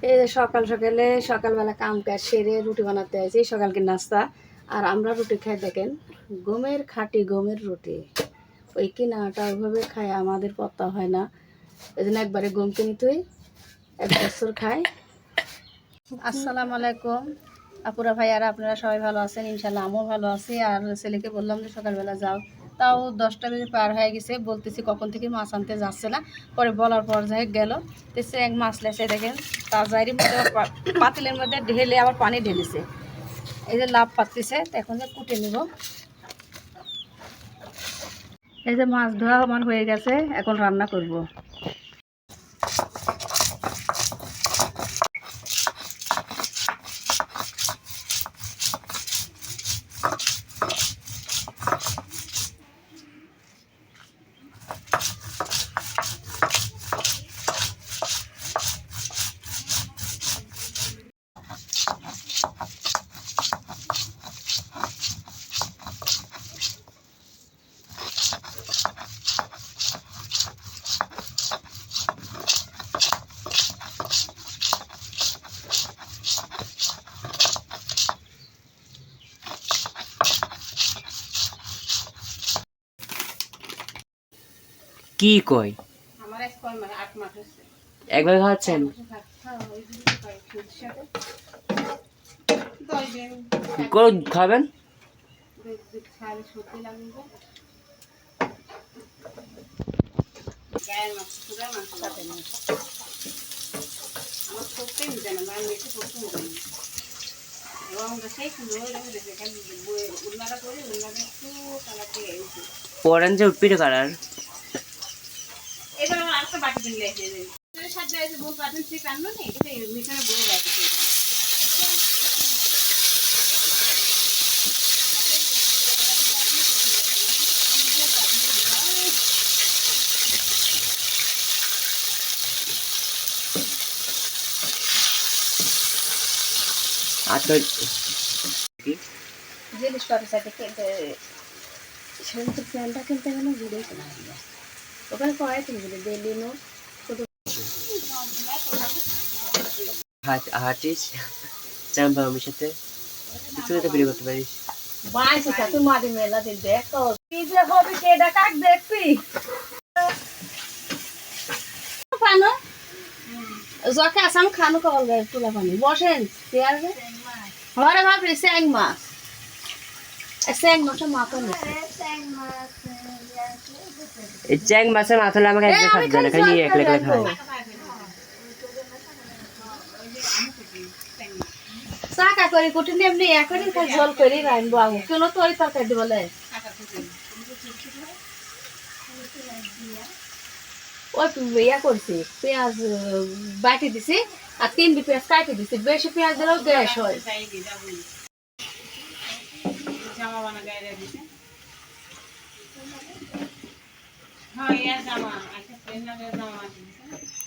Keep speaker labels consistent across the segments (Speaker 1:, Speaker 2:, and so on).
Speaker 1: এই যে সকাল সকালে সকালবেলা কাম কাজ সেরে রুটি বানাতে আছে সকালকে নাস্তা। আর আমরা রুটি খাই দেখেন গমের খাঁটি গমের রুটি। ওই কিনাটা ওইভাবে খাই আমাদের পত্তা হয় না, এই জন্য একবারে গম কিনি তুই 1 বছর খাই। আসসালামু আলাইকুম আপুরা ভাইয়ারা, আপনারা সবাই ভালো আছেন? ইনশাল্লাহ আমিও ভালো আছি। আর ছেলেকে বললাম যে সকালবেলা যাও, তাও 10টা বেজে পার হয়ে গেছে। বলতেছি কখন থেকে মাছ আনতে যাচ্ছে না, পরে বলার পর যাই গেল। তো সে এক মাছ লেছে দেখেন, তাজারির মধ্যে পাতিলের মধ্যে ঢেলে আবার পানি ঢেলেছে। এই যে লাভ পাতিছে, এখন যে কুটে নিব। এই যে মাছ ধোয়া আমার হয়ে গেছে, এখন রান্না করব।
Speaker 2: কি কই
Speaker 1: আমার এক কয় মাস 8 মাস হচ্ছে।
Speaker 2: একবার খাচ্ছেন? কোন খাবেন? অরেঞ্জ উঠপিটে কালার।
Speaker 1: এবার আমার আরেকটা বাটি কিনলে সাথে বউ পাঠান সে কান্ড নেই, এটা মিশনে বউ বাটি।
Speaker 2: আচ্ছা
Speaker 1: জিনিসপত্রের সাথে কিনতে সেখানে তো প্যান্টটা কিনতে গেলে ঘুরেই কেনা হবে। ওখানে কয় তুমি ঘুরে বেলিনো
Speaker 2: হাঁটিস চাম্পা মামির সাথে কিছু তো বিয়ে করতে পারিস।
Speaker 1: বাইছে তুই মাটি মেলা দিন দেখো কি যে হবে কেডা কাক দেখবি পানো জকে আসাম খানো কল গায় তুলা পানি বসেন চেয়ার রে হরে ভাবরে স্যাং মাছ স্যাং মাছটা মাথা নিছে
Speaker 2: এই চ্যাং মাছের মাথা হলে আমাকে একদম খাদ্য না, খালি একলা একলা খায়।
Speaker 1: চাকা করে কুটুনি এমনি একদিন খাই ঝোল করে রাখবো আমি কেন তরি তরকারি বলে ওই ইয়া করছি পেঁয়াজ বাটি দিছি আর 3 পেঁয়াজ কাটে দিছি, বেশি পেঁয়াজ দিলেও গ্যাস হয়।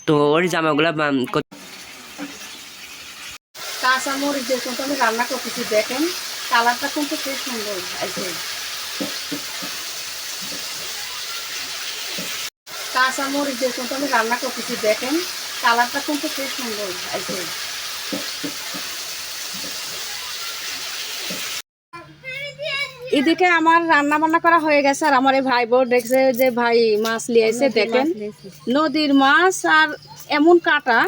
Speaker 2: তো ওর জামাগুলা
Speaker 1: কাঁচা মরিচ দিয়ে কিন্তু আমি রান্না করতেছি দেখেন, কালারটা কিন্তু খুব সুন্দর আছে। কাঁচা মরিচ দিয়ে কিন্তু আমি রান্না করতেছি দেখেন, কালারটা কিন্তু খুব সুন্দর আছে। এদিকে আমার রান্না বান্না করা হয়ে গেছে, আর আমার এই ভাই বোন দেখছে যে ভাই মাছ লিয়েছে দেখেন, নদীর মাছ। আর এমন কাটা,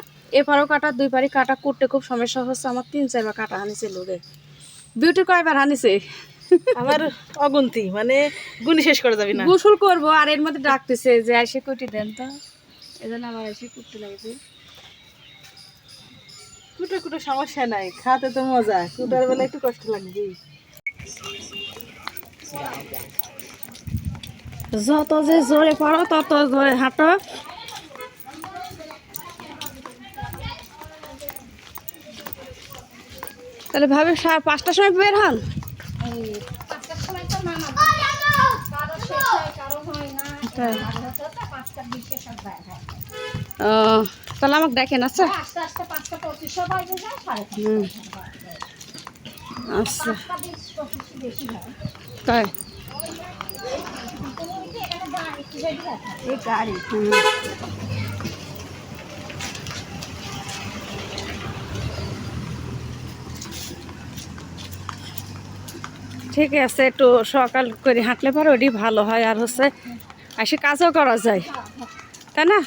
Speaker 1: এপারও কাটা 2 পারি কাটা করতে খুব সমস্যা হচ্ছে আমার। 3-4 বার কাটা হানিছে লোকে। বিউটি কয়বার হানিছে
Speaker 3: আমার অগুন্তি, মানে গুনি শেষ করা যাবে না।
Speaker 1: গোসল করবো আর এর মধ্যে ডাকতেছে যে এসে কুটি দেন, তো এজন্য আমার এসে কুটতে লাগবে।
Speaker 3: কুটো কুটো সমস্যা নাই, খাতে তো মজা, কুটার বেলা একটু কষ্ট লাগবে।
Speaker 1: যত যে জোরে পড়ো তত জোরে হাঁটো। তাহলে ভাবে 5টার সময় বের হন। তাহলে আমাকে দেখেন। আচ্ছা আচ্ছা তাই গাড়ি ঠিক আছে, একটু সকাল করে হাঁটলে পরে ওটি ভালো হয়, আর হচ্ছে এসে কাজও করা যায়, তাই না?